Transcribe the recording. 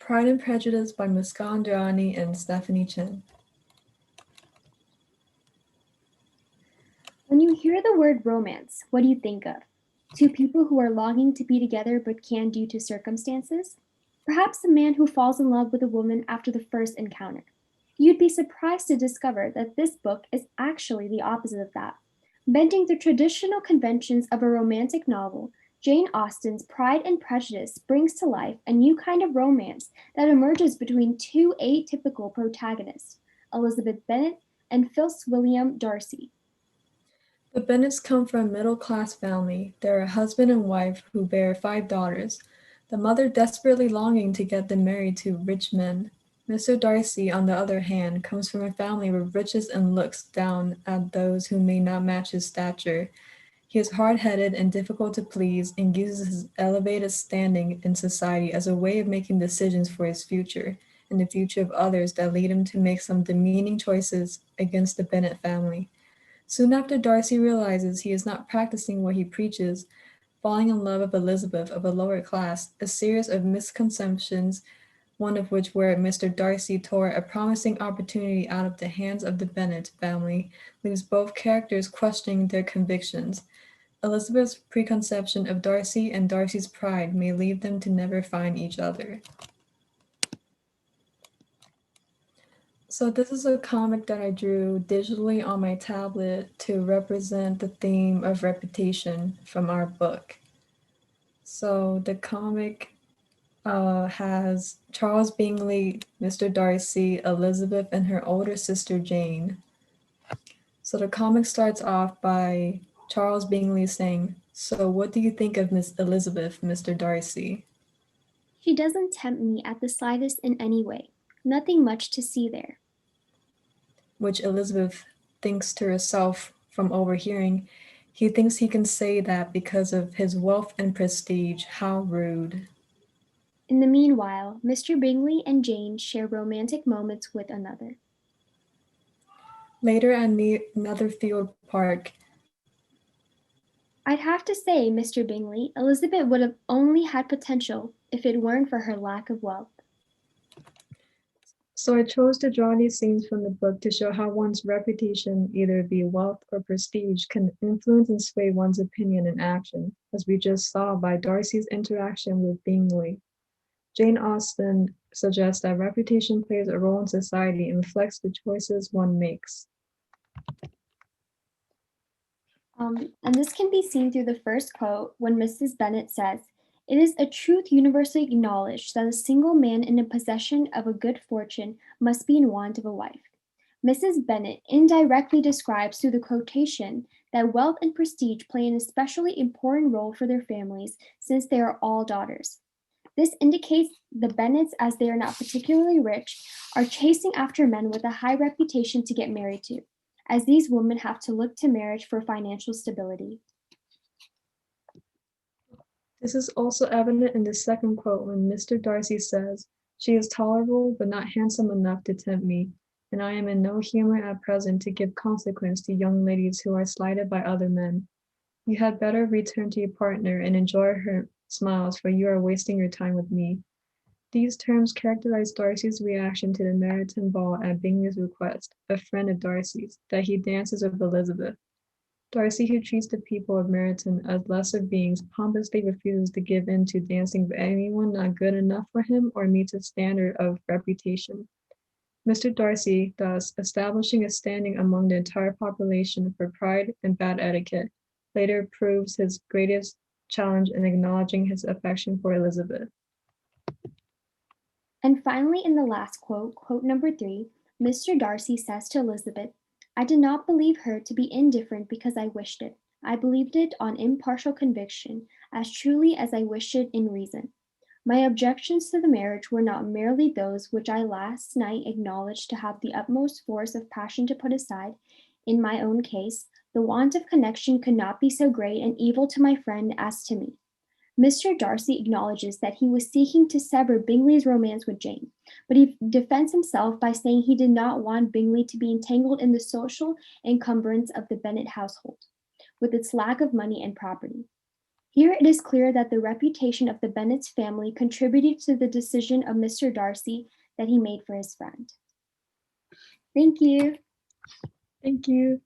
Pride and Prejudice by Muskan Dharani and Stephanie Chen. When you hear the word romance, what do you think of? Two people who are longing to be together but can't due to circumstances? Perhaps a man who falls in love with a woman after the first encounter. You'd be surprised to discover that this book is actually the opposite of that. Bending the traditional conventions of a romantic novel, Jane Austen's Pride and Prejudice brings to life a new kind of romance that emerges between two atypical protagonists, Elizabeth Bennet and Fitzwilliam Darcy. The Bennets come from a middle-class family. They're a husband and wife who bear 5 daughters, the mother desperately longing to get them married to rich men. Mr. Darcy, on the other hand, comes from a family where riches and looks down at those who may not match his stature. He is hard-headed and difficult to please and uses his elevated standing in society as a way of making decisions for his future and the future of others that lead him to make some demeaning choices against the Bennet family. Soon after Darcy realizes he is not practicing what he preaches, falling in love with Elizabeth of a lower class, a series of misconceptions, one of which where Mr. Darcy tore a promising opportunity out of the hands of the Bennet family, leaves both characters questioning their convictions. Elizabeth's preconception of Darcy and Darcy's pride may lead them to never find each other. So this is a comic that I drew digitally on my tablet to represent the theme of reputation from our book. So the comic has Charles Bingley, Mr. Darcy, Elizabeth, and her older sister Jane. So the comic starts off by Charles Bingley saying, "So what do you think of Miss Elizabeth, Mr. Darcy?" She doesn't tempt me at the slightest in any way. Nothing much to see there. Which Elizabeth thinks to herself from overhearing, he thinks he can say that because of his wealth and prestige. How rude. In the meanwhile, Mr. Bingley and Jane share romantic moments with another. Later at Netherfield Park, I'd have to say, Mr. Bingley, Elizabeth would have only had potential if it weren't for her lack of wealth. so I chose to draw these scenes from the book to show how one's reputation, either via wealth or prestige, can influence and sway one's opinion and action, as we just saw by Darcy's interaction with Bingley. Jane Austen suggests that reputation plays a role in society and reflects the choices one makes. And this can be seen through the first quote when Mrs. Bennet says, "It is a truth universally acknowledged that a single man in the possession of a good fortune must be in want of a wife." Mrs. Bennet indirectly describes through the quotation that wealth and prestige play an especially important role for their families since they are all daughters. This indicates the Bennets, as they are not particularly rich, are chasing after men with a high reputation to get married to, as these women have to look to marriage for financial stability. This is also evident in the second quote when Mr. Darcy says, "She is tolerable, but not handsome enough to tempt me, and I am in no humor at present to give consequence to young ladies who are slighted by other men. You had better return to your partner and enjoy her smiles, for you are wasting your time with me." These terms characterize Darcy's reaction to the Meryton ball at Bingley's request, a friend of Darcy's, that he dances with Elizabeth. Darcy, who treats the people of Meryton as lesser beings, pompously refuses to give in to dancing with anyone not good enough for him or meets a standard of reputation. Mr. Darcy, thus establishing a standing among the entire population for pride and bad etiquette, later proves his greatest challenge in acknowledging his affection for Elizabeth. And finally, in the last quote, quote number 3, Mr. Darcy says to Elizabeth, "I did not believe her to be indifferent because I wished it. I believed it on impartial conviction, as truly as I wished it in reason. My objections to the marriage were not merely those which I last night acknowledged to have the utmost force of passion to put aside. In my own case, the want of connection could not be so great an evil to my friend as to me." Mr. Darcy acknowledges that he was seeking to sever Bingley's romance with Jane, but he defends himself by saying he did not want Bingley to be entangled in the social encumbrance of the Bennet household, with its lack of money and property. Here it is clear that the reputation of the Bennet's family contributed to the decision of Mr. Darcy that he made for his friend. Thank you. Thank you.